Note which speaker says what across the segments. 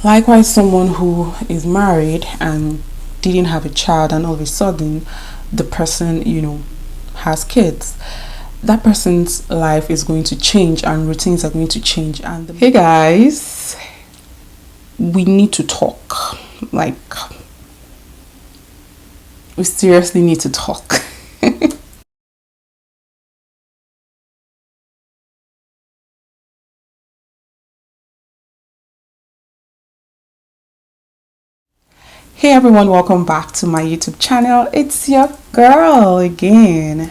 Speaker 1: Likewise, someone who is married and didn't have a child, and all of a sudden the person, has kids. That person's life is going to change and routines are going to change. And hey guys, we need to talk. Like, we seriously need to talk. Hey everyone, welcome back to my YouTube channel. It's your girl again.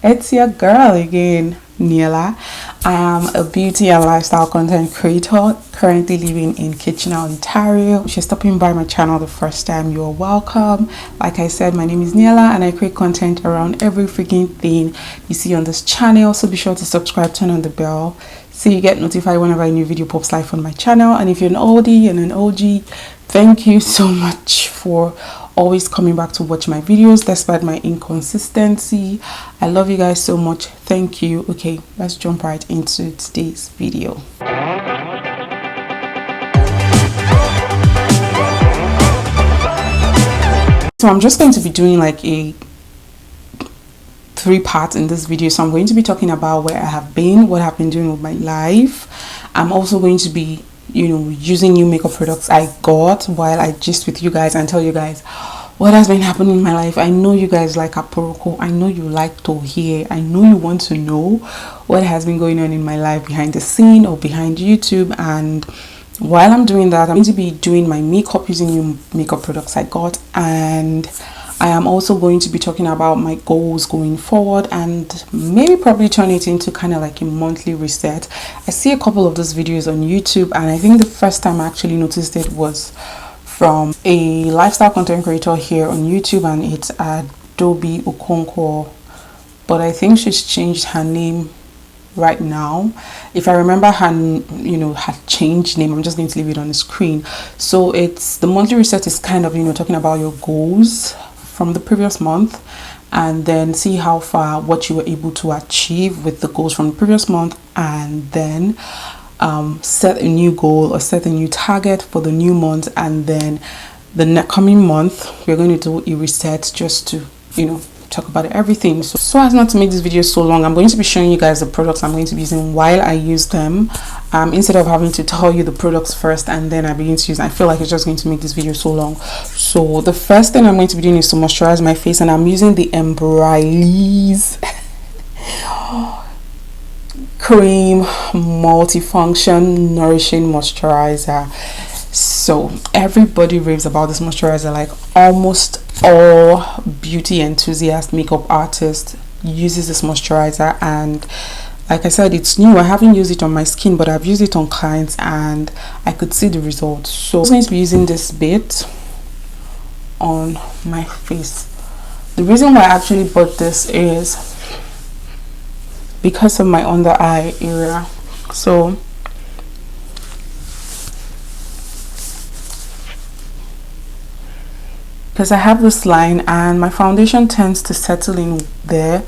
Speaker 1: Niella. I am a beauty and lifestyle content creator currently living in Kitchener, Ontario. If you're stopping by my channel the first time, you're welcome. Like I said, my name is Niella and I create content around every freaking thing you see on this channel. So be sure to subscribe, turn on the bell so you get notified whenever a new video pops live on my channel. And if you're an oldie and an OG, thank you so much for always coming back to watch my videos despite my inconsistency. I love you guys so much. Thank you. Okay, let's jump right into today's video. So I'm just going to be doing like a 3 parts in this video. So I'm going to be talking about where I have been, what I've been doing with my life. I'm also going to be using new makeup products I got while I gist with you guys and tell you guys what has been happening in my life. I know you guys like Aporoko. I know you like to hear. I know you want to know what has been going on in my life behind the scene or behind YouTube. And while I'm doing that, I'm going to be doing my makeup using new makeup products I got, and I am also going to be talking about my goals going forward and maybe probably turn it into kind of like a monthly reset. I see a couple of those videos on YouTube, and I think the first time I actually noticed it was from a lifestyle content creator here on YouTube, and it's Adobe Okonkwo, but I think she's changed her name right now. If I remember her changed name, I'm just going to leave it on the screen. So it's the monthly reset is kind of talking about your goals from the previous month, and then see how far what you were able to achieve with the goals from the previous month, and then set a new goal or set a new target for the new month. And then the coming month we're going to do a reset just to talk about everything. So as not to make this video so long, I'm going to be showing you guys the products I'm going to be using while I use them, instead of having to tell you the products first and then I begin to use. I feel like it's just going to make this video so long. So the first thing I'm going to be doing is to moisturize my face, and I'm using the Embryolisse cream multifunction nourishing moisturizer. So everybody raves about this moisturizer. Like almost all beauty enthusiast makeup artists uses this moisturizer, and like I said, it's new. I haven't used it on my skin, but I've used it on clients and I could see the results. So I'm going to be using this bit on my face. The reason why I actually bought this is because of my under eye area. So because I have this line and my foundation tends to settle in there.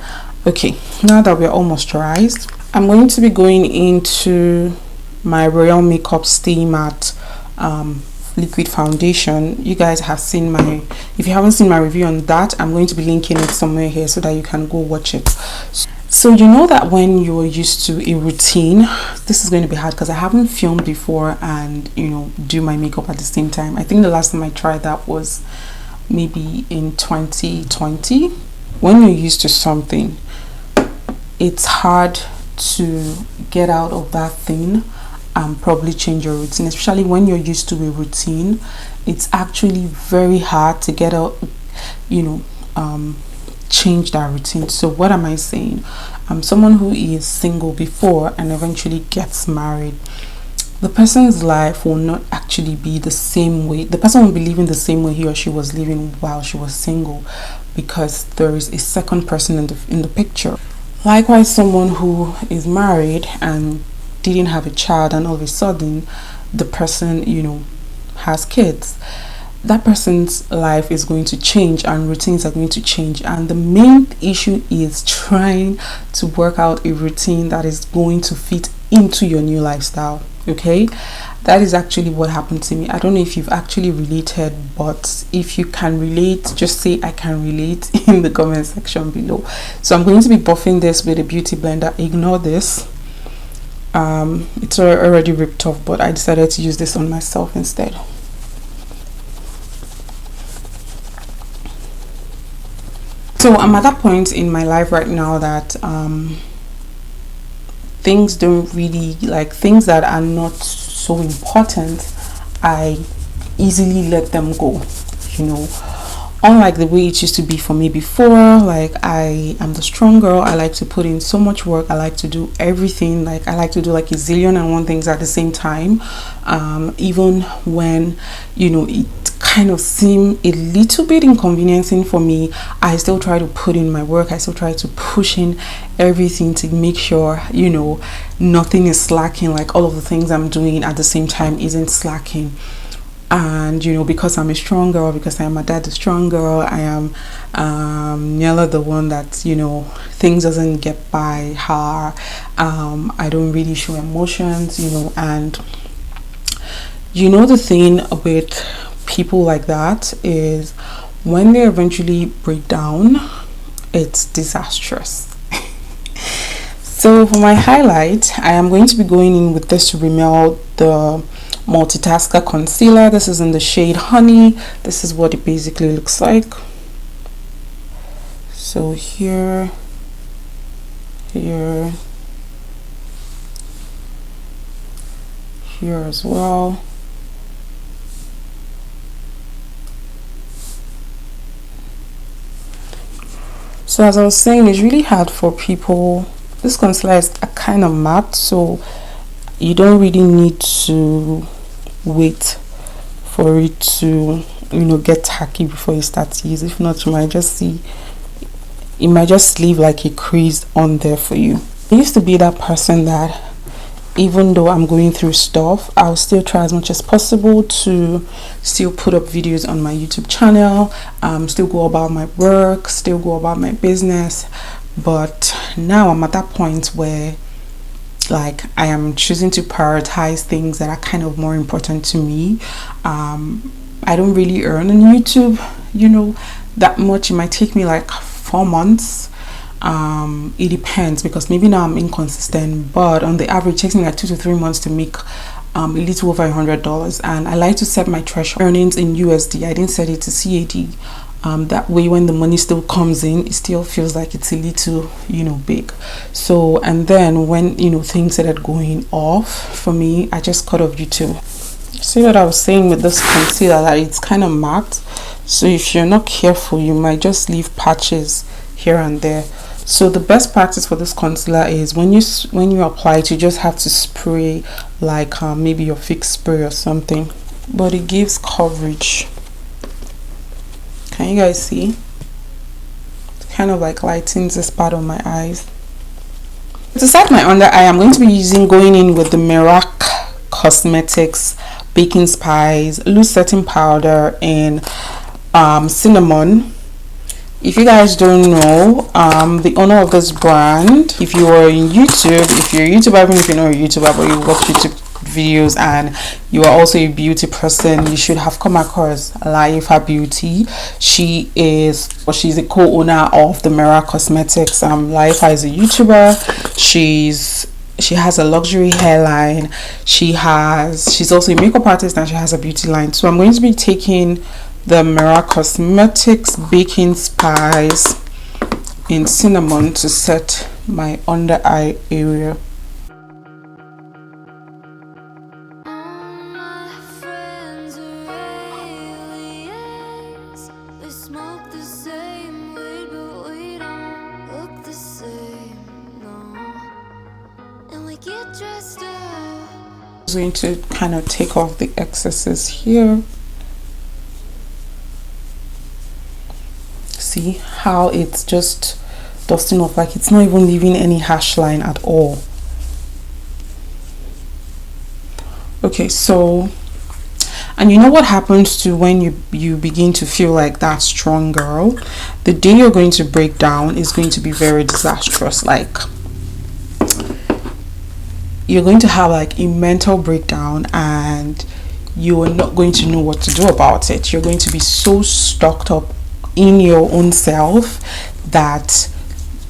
Speaker 1: Okay, now that we're all moisturized, I'm going to be going into my Royal Makeup Stay Matte liquid foundation. You guys have seen my, if you haven't seen my review on that, I'm going to be linking it somewhere here so that you can go watch it. So you know that when you're used to a routine, this is going to be hard because I haven't filmed before and do my makeup at the same time. I think the last time I tried that was maybe in 2020. When you're used to something, it's hard to get out of that thing and probably change your routine, especially when you're used to a routine. It's actually very hard to get out, change that routine. So what am I saying? I'm someone who is single before and eventually gets married. The person's life will not actually be the same way. The person will be living the same way he or she was living while she was single, because there is a second person in the picture. Likewise, someone who is married and didn't have a child, and all of a sudden the person has kids. That person's life is going to change and routines are going to change, and the main issue is trying to work out a routine that is going to fit into your new lifestyle. Okay, that is actually what happened to me. I don't know if you've actually related, but if you can relate, just say I can relate in the comment section below. So I'm going to be buffing this with a beauty blender. Ignore this, it's already ripped off, but I decided to use this on myself instead. So I'm at that point in my life right now that things don't really, like, things that are not so important, I easily let them go, you know, unlike the way it used to be for me before. Like, I am the strong girl. I like to put in so much work. I like to do everything. Like, I like to do like a zillion and one things at the same time, even when, you know, it kind of seem a little bit inconveniencing for me. I still try to put in my work. I still try to push in everything to make sure, you know, nothing is slacking. Like, all of the things I'm doing at the same time isn't slacking. And, you know, because I'm a strong girl, because I am my dad, a strong girl, I am Niella, the one that, you know, things doesn't get by her. I don't really show emotions, you know. And you know, the thing with people like that is when they eventually break down, it's disastrous. So for my highlight, I am going to be going in with this Rimmel, the multitasker concealer. This is in the shade Honey. This is what it basically looks like. So here, here as well. So as I was saying, it's really hard for people. This concealer is a kind of matte, so you don't really need to wait for it to, you know, get tacky before you start to use it. If not, you might just see, it might just leave like a crease on there for you. I used to be that person that even though I'm going through stuff, I'll still try as much as possible to still put up videos on my YouTube channel, still go about my work, still go about my business. But now I'm at that point where, like, I am choosing to prioritize things that are kind of more important to me. I don't really earn on YouTube, you know, that much. It might take me like 4 months. It depends, because maybe now I'm inconsistent, but on the average it takes me like 2 to 3 months to make a little over $100. And I like to set my threshold earnings in USD. I didn't set it to CAD. That way when the money still comes in, it still feels like it's a little, you know, big. So, and then when, you know, things started going off for me, I just cut off YouTube. See what I was saying with this concealer, that it's kind of matte, so if you're not careful, you might just leave patches here and there. So the best practice for this concealer is when you apply it, you just have to spray like maybe your fix spray or something, but it gives coverage. Can you guys see? It kind of like lightens this part of my eyes. To set my under eye, I'm going to be going in with the Mirac Cosmetics Baking Spice Loose Setting Powder and cinnamon. If you guys don't know, the owner of this brand, if you are in YouTube, if you're a YouTuber, even if you're not a YouTuber but you watch YouTube videos and you are also a beauty person, you should have come across Laifa Beauty. She's a co-owner of the Mirac Cosmetics. Laifa is a YouTuber. She has a luxury hairline. She's also a makeup artist, and she has a beauty line. So I'm going to be taking the Mirac Cosmetics Baking Spice in cinnamon to set my under eye area. I'm going to kind of take off the excesses here. See how it's just dusting off, like it's not even leaving any hash line at all. Okay, so, and you know what happens to when you begin to feel like that strong girl? The day you're going to break down is going to be very disastrous. Like, you're going to have like a mental breakdown, and you are not going to know what to do about it. You're going to be so stuck up in your own self that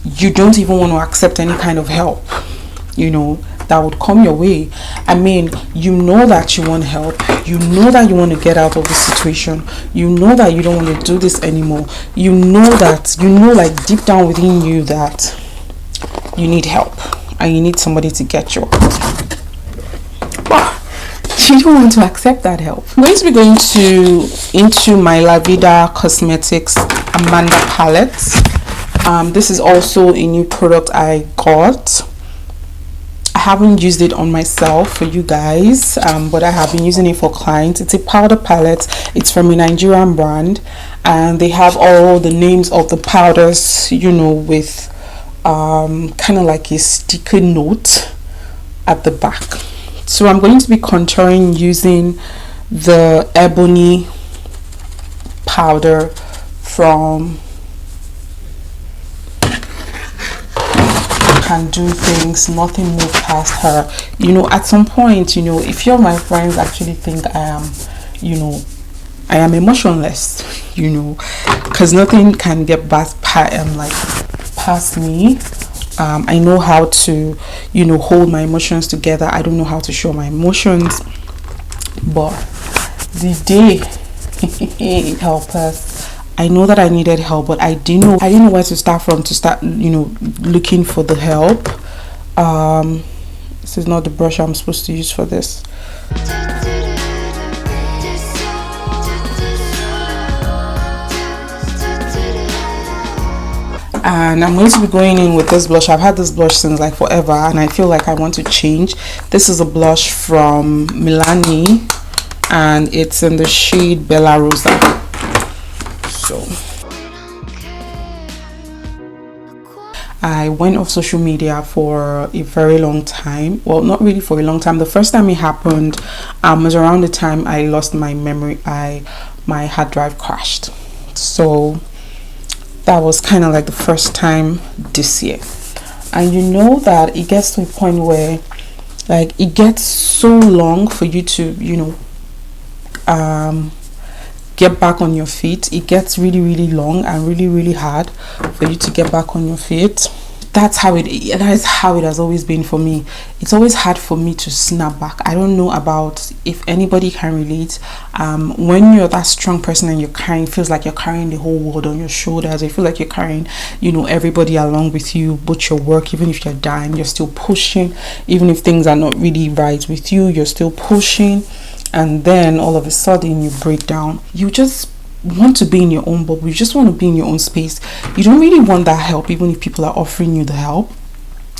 Speaker 1: you don't even want to accept any kind of help, that would come your way. I mean, you know that you want help, you know that you want to get out of the situation, you know that you don't want to do this anymore, like deep down within you that you need help and you need somebody to get you out. But you don't want to accept that help. I'm going to be going into my La Vida Cosmetics Amanda palette. This is also a new product I got. I haven't used it on myself for you guys, but I have been using it for clients. It's a powder palette. It's from a Nigerian brand, and they have all the names of the powders, with kind of like a sticky note at the back. So I'm going to be contouring using the Ebony powder from Can Do Things. Nothing Move Past Her. At some point, if you're my friends actually think I am emotionless, because nothing can get past me. I know how to hold my emotions together. I don't know how to show my emotions, but the day it helped us. I know that I needed help, but I didn't know where to start from to start looking for the help. This is not the brush I'm supposed to use for this. And I'm going to be going in with this blush. I've had this blush since like forever, and I feel like I want to change. This is a blush from Milani, and it's in the shade Bella Rosa. So I went off social media for a very long time. Well, not really for a long time. The first time it happened was around the time I lost my memory. My hard drive crashed. So that was kind of like the first time this year. And you know that it gets to a point where like it gets so long for you to get back on your feet. It gets really, really long and really, really hard for you to get back on your feet. That is how it has always been for me. It's always hard for me to snap back. I don't know about if anybody can relate. When you're that strong person and feels like you're carrying the whole world on your shoulders. You feel like you're carrying everybody along with you, but your work, even if you're dying, you're still pushing. Even if things are not really right with you, you're still pushing. And then all of a sudden you break down. You just want to be in your own bubble. You just want to be in your own space. You don't really want that help, even if people are offering you the help.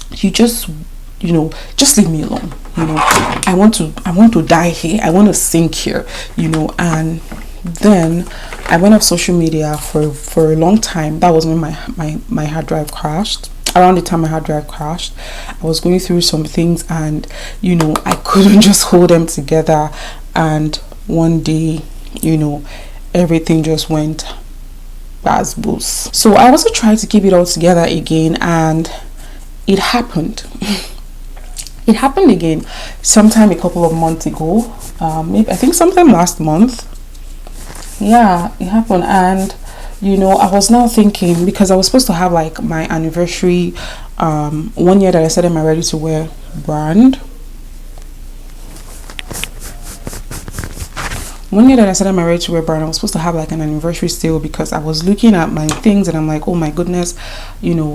Speaker 1: You just leave me alone. I want to die here. I want to sink here. And then I went off social media for a long time. That was when my hard drive crashed. Around the time my hard drive crashed, I was going through some things, and I couldn't just hold them together. And one day, everything just went baz-boos. So I also tried to keep it all together again, and it happened. It happened again sometime a couple of months ago. Maybe I think sometime last month. Yeah, it happened. And I was now thinking, because I was supposed to have like my anniversary 1 year that I started my ready to wear brand. 1 year that I started my ready to wear brand, I was supposed to have like an anniversary sale, because I was looking at my things and I'm like, oh my goodness,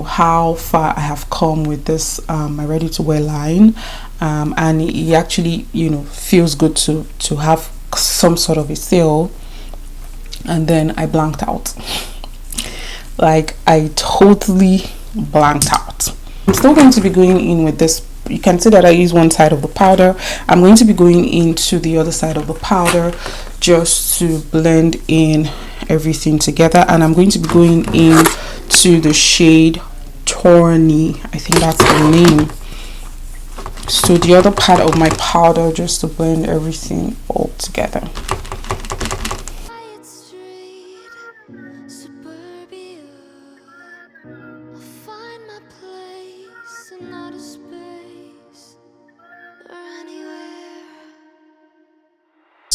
Speaker 1: how far I have come with this my ready to wear line, and it actually feels good to have some sort of a sale. And then I blanked out. Like I totally blanked out. I'm still going to be going in with this. You can see that I use one side of the powder. I'm going to be going into the other side of the powder just to blend in everything together. And I'm going to be going in to the shade Tawny. I think that's the name. So the other part of my powder just to blend everything all together.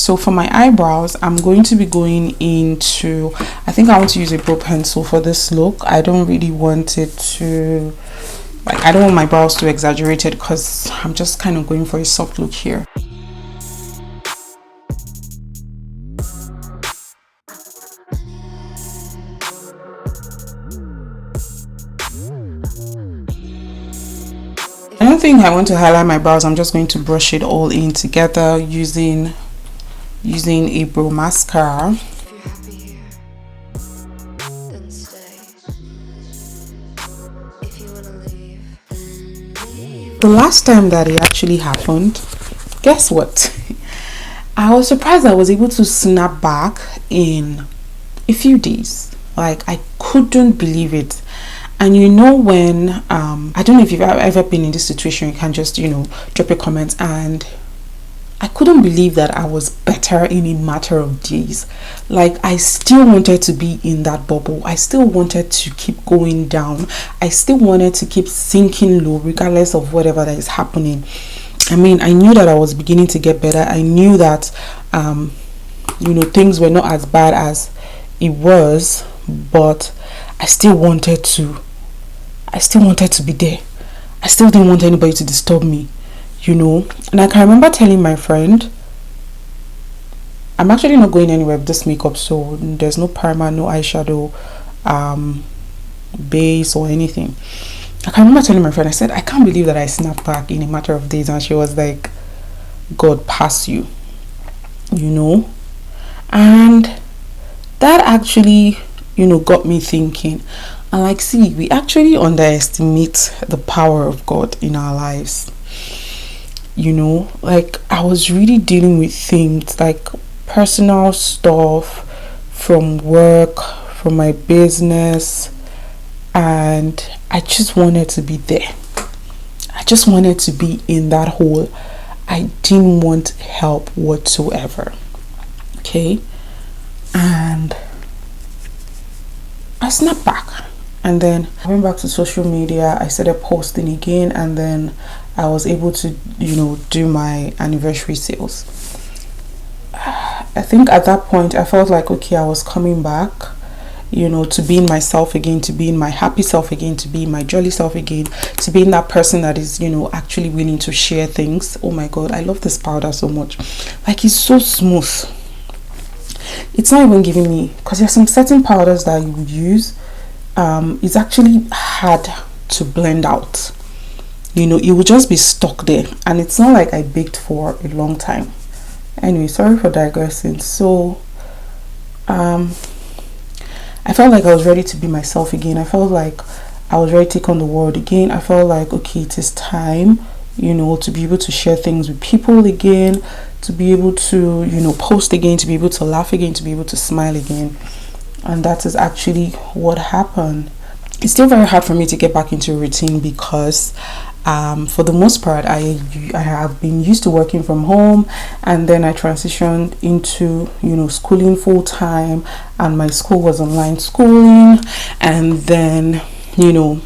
Speaker 1: So for my eyebrows, I'm going to be going into, I think I want to use a brow pencil for this look. I don't really want it to, like, I don't want my brows too exaggerated because I'm just kind of going for a soft look here. I don't think I want to highlight my brows. I'm just going to brush it all in together using a brow mascara. The last time that it actually happened, guess what? I was surprised I was able to snap back in a few days. Like, I couldn't believe it. And you know when I don't know if you've ever been in this situation, you can just, you know, drop your comments. And I couldn't believe that I was better in a matter of days. Like, I still wanted to be in that bubble. I still wanted to keep going down. I still wanted to keep sinking low regardless of whatever that is happening. I mean, I knew that I was beginning to get better. I knew that you know, things were not as bad as it was, but I still wanted to be there. I still didn't want anybody to disturb me, you know. And I can remember telling my friend, I'm actually not going anywhere with this makeup, so there's no primer, no eyeshadow, base or anything. I can remember telling my friend, I said, I can't believe that I snapped back in a matter of days. And she was like, God pass you, you know. And that actually, you know, got me thinking. And like, see, we actually underestimate the power of God in our lives. You know, like, I was really dealing with things like personal stuff from work, from my business, and I just wanted to be there. I just wanted to be in that hole. I didn't want help whatsoever. Okay, and I snapped back. And then I went back to social media. I started posting again, and then I was able to, you know, do my anniversary sales. I think at that point I felt like, okay, I was coming back, you know, to being myself again, to being my happy self again, to being my jolly self again, to being that person that is, you know, actually willing to share things. Oh my God, I love this powder so much. Like, it's so smooth. It's not even giving me, because there's some certain powders that you would use, it's actually hard to blend out. You know, it will just be stuck there, and it's not like I baked for a long time. Anyway, sorry for digressing. So I felt like I was ready to be myself again. I felt like I was ready to take on the world again. I felt like, okay, it is time, you know, to be able to share things with people again, to be able to, you know, post again, to be able to laugh again, to be able to smile again. And that is actually what happened. It's still very hard for me to get back into a routine because for the most part I have been used to working from home, and then I transitioned into, you know, schooling full time, and my school was online schooling. And then, you know,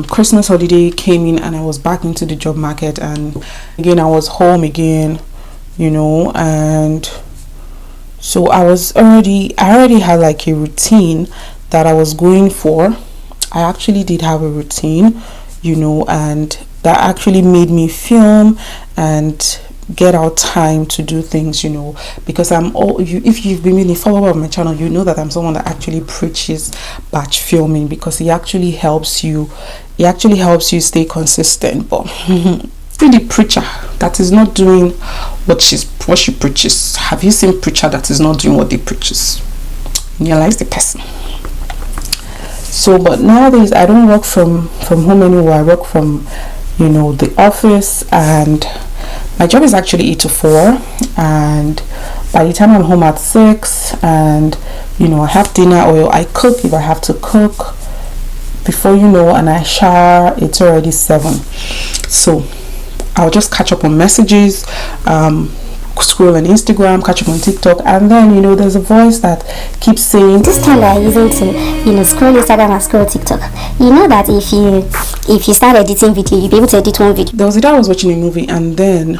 Speaker 1: Christmas holiday came in and I was back into the job market, and again I was home again, you know. And so I already had like a routine that I was going for. I actually did have a routine, you know, and that actually made me film and get out time to do things, you know, because if you've been a follower of my channel, you know that I'm someone that actually preaches batch filming, because it actually helps you stay consistent. But see, the preacher that is not doing what she preaches. Have you seen preacher that is not doing what they preaches? Realize the person. So, but nowadays I don't work from home anymore. I work from, you know, the office, and my job is actually 8 to 4, and by the time I'm home at 6, and, you know, I have dinner, or I cook if I have to cook, before you know, and I shower, it's already 7. So I'll just catch up on messages, scroll on Instagram, catch up on TikTok, and then, you know, there's a voice that keeps saying,
Speaker 2: this time that you're using to, you know, scroll Instagram and scroll TikTok, you know that if you start editing video, you'll be able to edit one video.
Speaker 1: There was a day I was watching a movie, and then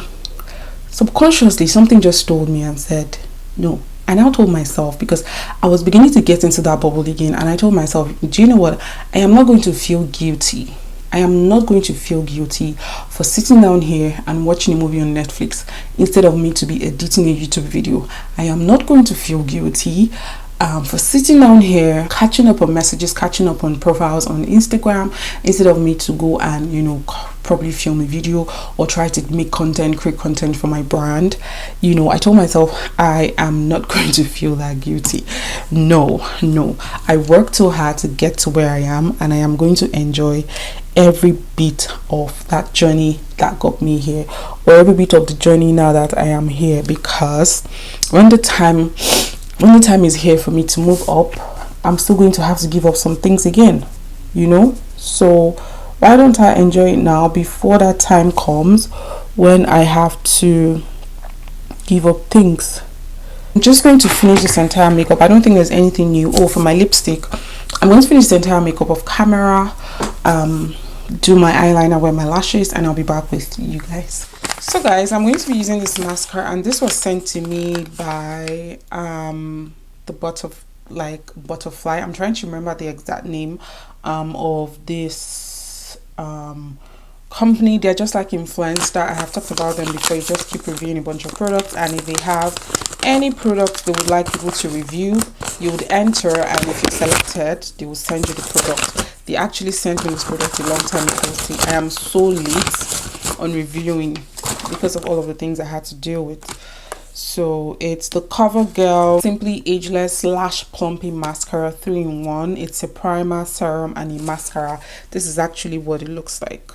Speaker 1: subconsciously something just told me and said no. And I told myself, because I was beginning to get into that bubble again, and I told myself, do you know what, I am not going to feel guilty. I am not going to feel guilty for sitting down here and watching a movie on Netflix instead of me to be editing a YouTube video. I am not going to feel guilty for sitting down here, catching up on messages, catching up on profiles on Instagram, instead of me to go and, you know, probably film a video or try to make content, create content for my brand. You know, I told myself I am not going to feel that guilty. No, I worked so hard to get to where I am, and I am going to enjoy every bit of that journey that got me here, or every bit of the journey now that I am here, because when the time is here for me to move up, I'm still going to have to give up some things again, you know. So why don't I enjoy it now before that time comes when I have to give up things. I'm just going to finish this entire makeup. I don't think there's anything new. Oh, for my lipstick, I'm going to finish the entire makeup off camera, do my eyeliner, wear my lashes, and I'll be back with you guys. So guys, I'm going to be using this mascara, and this was sent to me by the butterfly. I'm trying to remember the exact name of this company. They're just like Influencer. I have talked about them before. You just keep reviewing a bunch of products, and if they have any products they would like people to review, you would enter, and if you're selected, they will send you the product. They actually sent me this product a long time ago. See, I am so late on reviewing because of all of the things I had to deal with. So it's the CoverGirl Simply Ageless Lash Plumping Mascara 3-in-1. It's a primer, serum, and a mascara. This is actually what it looks like.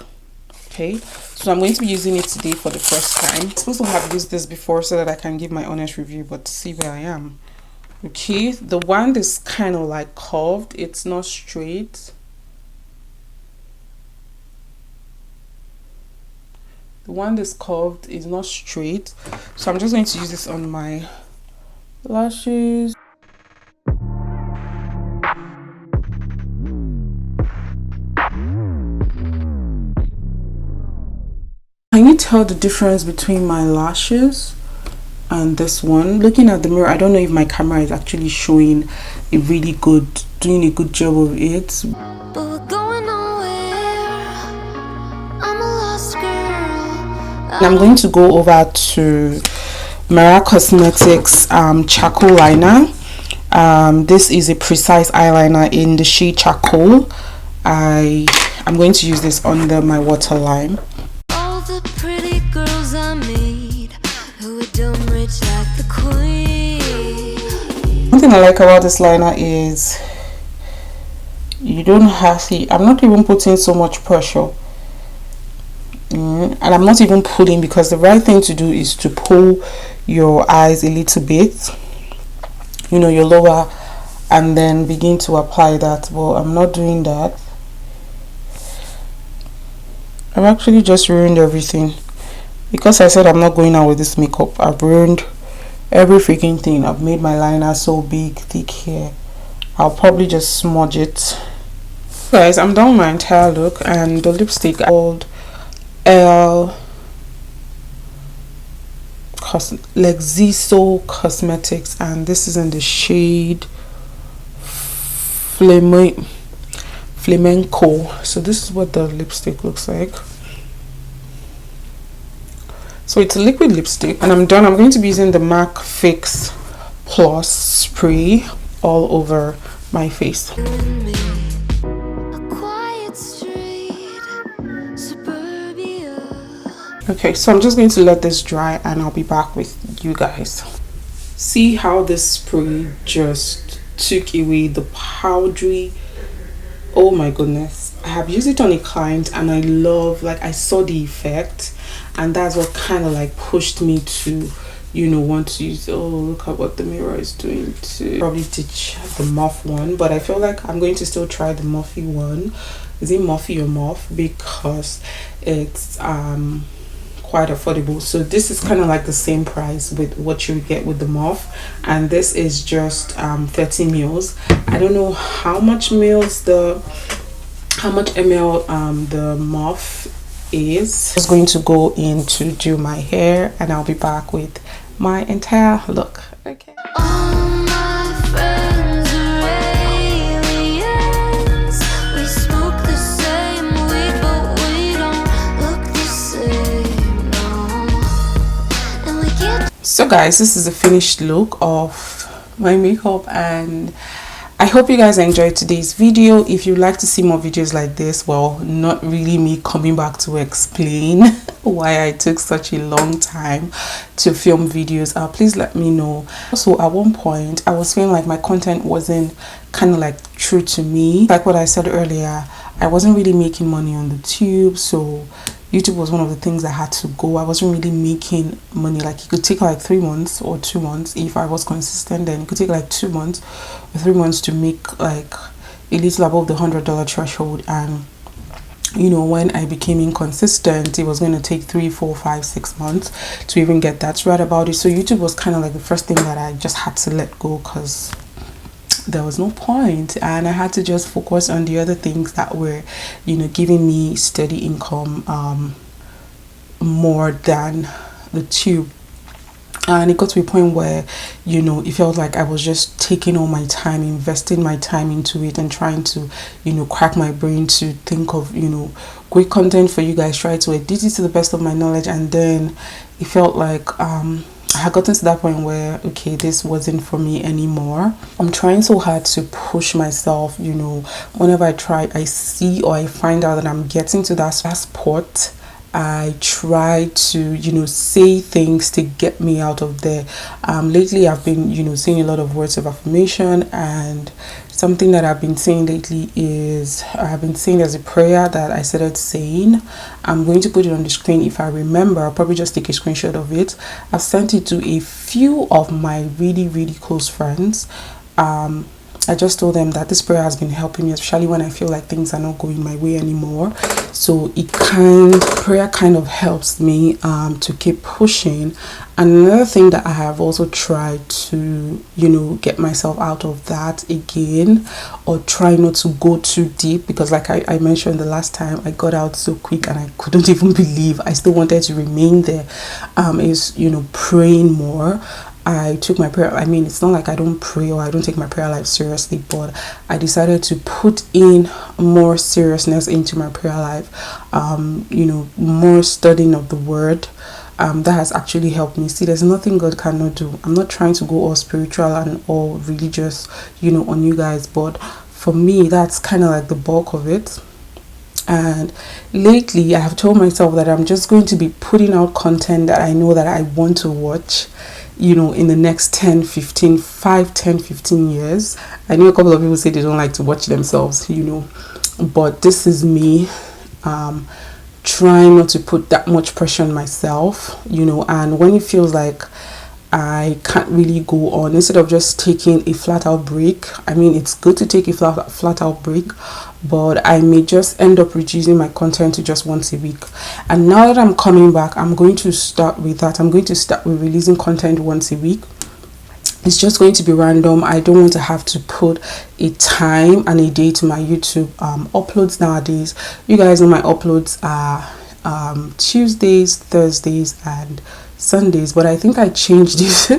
Speaker 1: Okay, so I'm going to be using it today for the first time. I'm supposed to have used this before so that I can give my honest review, but see where I am. Okay, the wand is kind of like curved, it's not straight. The wand is curved, it's not straight. So I'm just going to use this on my lashes. Can you tell the difference between my lashes and this one? Looking at the mirror, I don't know if my camera is actually showing a really good, doing a good job of it.
Speaker 3: But we're going nowhere. I'm a lost girl.
Speaker 1: And I'm going to go over to Mara Cosmetics charcoal liner. This is a precise eyeliner in the shade charcoal. I'm going to use this under my waterline.
Speaker 3: All the pretty girls I made who are dumb rich like the queen.
Speaker 1: One thing I like about this liner is you don't have to, I'm not even putting so much pressure. And I'm not even pulling, because the right thing to do is to pull your eyes a little bit, you know, your lower, and then begin to apply that. Well, I'm not doing that. I've actually just ruined everything, because I said I'm not going out with this makeup. I've ruined every freaking thing. I've made my liner so big, thick here. I'll probably just smudge it. Guys, I'm done with my entire look, and the lipstick called Lexiso Cosmetics, and this is in the shade Flamenco. So this is what the lipstick looks like. So it's a liquid lipstick, and I'm done. I'm going to be using the MAC Fix Plus spray all over my face. Okay, so I'm just going to let this dry, and I'll be back with you guys. See how this spray just took away the powdery. Oh my goodness, I have used it on a client, and I love, like, I saw the effect, and that's what kind of like pushed me to, you know, want to use. Oh, look at what the mirror is doing to probably ditch the muff one, but I feel like I'm going to still try the muffy one. Is it muffy or muff? Because it's quite affordable. So this is kind of like the same price with what you get with the muff, and this is just 30 mils. I don't know how much ml the muff is. Just going to go in to do my hair, and I'll be back with my entire look. Okay.
Speaker 3: All my friends are aliens. We smoke the same weed, but we don't look the same, no. And we get.
Speaker 1: So guys, this is the finished look of my makeup, and I hope you guys enjoyed today's video. If you'd like to see more videos like this, well, not really me coming back to explain why I took such a long time to film videos, please let me know. Also, at one point I was feeling like my content wasn't kind of like true to me. Like what I said earlier, I wasn't really making money on the tube, so YouTube was one of the things that had to go. I wasn't really making money. Like, it could take like 3 months or 2 months if I was consistent. Then it could take like 2 months or 3 months to make like a little above the $100 threshold. And you know, when I became inconsistent, it was going to take 3, 4, 5, 6 months to even get that right about it. So YouTube was kind of like the first thing that I just had to let go, because there was no point, and I had to just focus on the other things that were, you know, giving me steady income more than the tube. And it got to a point where, you know, it felt like I was just taking all my time, investing my time into it, and trying to, you know, crack my brain to think of, you know, great content for you guys, try to edit it to the best of my knowledge. And then it felt like I had gotten to that point where, okay, this wasn't for me anymore. I'm trying so hard to push myself, you know. Whenever I try, I see or I find out that I'm getting to that spot, I try to, you know, say things to get me out of there. Lately I've been, you know, saying a lot of words of affirmation, and something that I've been saying lately is, I've been saying there's a prayer that I started saying. I'm going to put it on the screen. If I remember, I'll probably just take a screenshot of it. I've sent it to a few of my really close friends. I just told them that this prayer has been helping me, especially when I feel like things are not going my way anymore. So prayer kind of helps me to keep pushing. And another thing that I have also tried to, you know, get myself out of that again, or try not to go too deep, because like I mentioned the last time, I got out so quick and I couldn't even believe I still wanted to remain there, is, you know, praying more. I took my prayer, I mean, it's not like I don't pray or I don't take my prayer life seriously, but I decided to put in more seriousness into my prayer life, you know, more studying of the word. That has actually helped me. See, there's nothing God cannot do. I'm not trying to go all spiritual and all religious, you know, on you guys, but for me, that's kind of like the bulk of it. And lately I have told myself that I'm just going to be putting out content that I know that I want to watch, you know, in the next 10 15 years. I know a couple of people say they don't like to watch themselves, you know, but this is me trying not to put that much pressure on myself, you know. And when it feels like I can't really go on, instead of just taking a flat out break, I mean, it's good to take a flat out break, but I may just end up reducing my content to just once a week. And now that I'm coming back, I'm going to start with that. I'm going to start with releasing content once a week. It's just going to be random. I don't want to have to put a time and a day to my YouTube uploads nowadays. You guys know my uploads are Tuesdays, Thursdays, and Sundays, but I think I changed this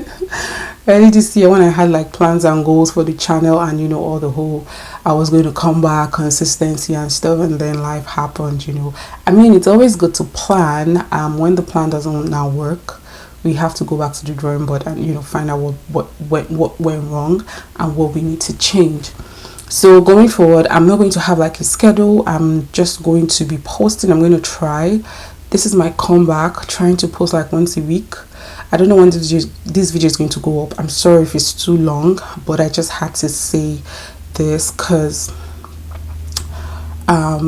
Speaker 1: early this year when I had like plans and goals for the channel, and you know, all the whole I was going to come back, consistency and stuff, and then life happened, you know. I mean, it's always good to plan. When the plan doesn't now work, we have to go back to the drawing board and, you know, find out what went wrong and what we need to change. So going forward, I'm not going to have like a schedule. I'm just going to be posting. I'm going to try. This is my comeback, trying to post like once a week. I don't know when this video is going to go up. I'm sorry if it's too long, but I just had to say this because I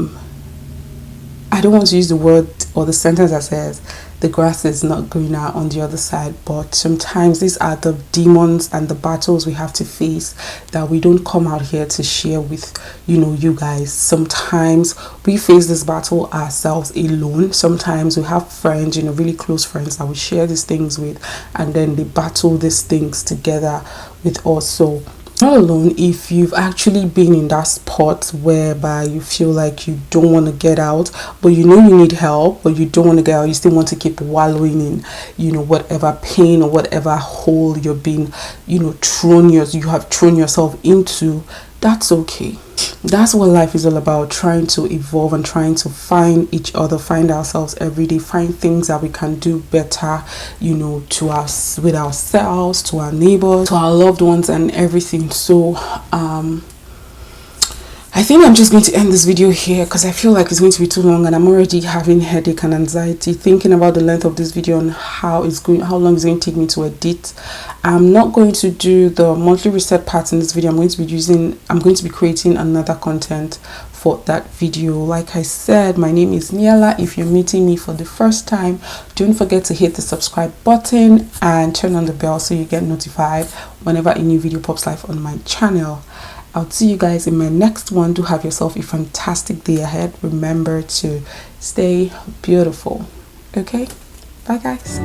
Speaker 1: don't want to use the word or the sentence that says the grass is not greener on the other side, but sometimes these are the demons and the battles we have to face that we don't come out here to share with, you know, you guys. Sometimes we face this battle ourselves alone. Sometimes we have friends, you know, really close friends that we share these things with, and then they battle these things together with us. So Not alone if you've actually been in that spot whereby you feel like you don't want to get out, but you know you need help, but you don't want to get out, you still want to keep wallowing in, you know, whatever pain or whatever hole you're being, you know, you have thrown yourself into. That's okay. That's what life is all about, trying to evolve and trying to find each other, find ourselves every day, find things that we can do better, you know, to us, with ourselves, to our neighbors, to our loved ones and everything. So I think I'm just going to end this video here because I feel like it's going to be too long and I'm already having headache and anxiety thinking about the length of this video and how long it's going to take me to edit. I'm not going to do the monthly reset part in this video. I'm going to be creating another content for that video. Like I said, my name is Niella. If you're meeting me for the first time, don't forget to hit the subscribe button and turn on the bell so you get notified whenever a new video pops live on my channel. I'll see you guys in my next one. Do have yourself a fantastic day ahead. Remember to stay beautiful. Okay? Bye, guys.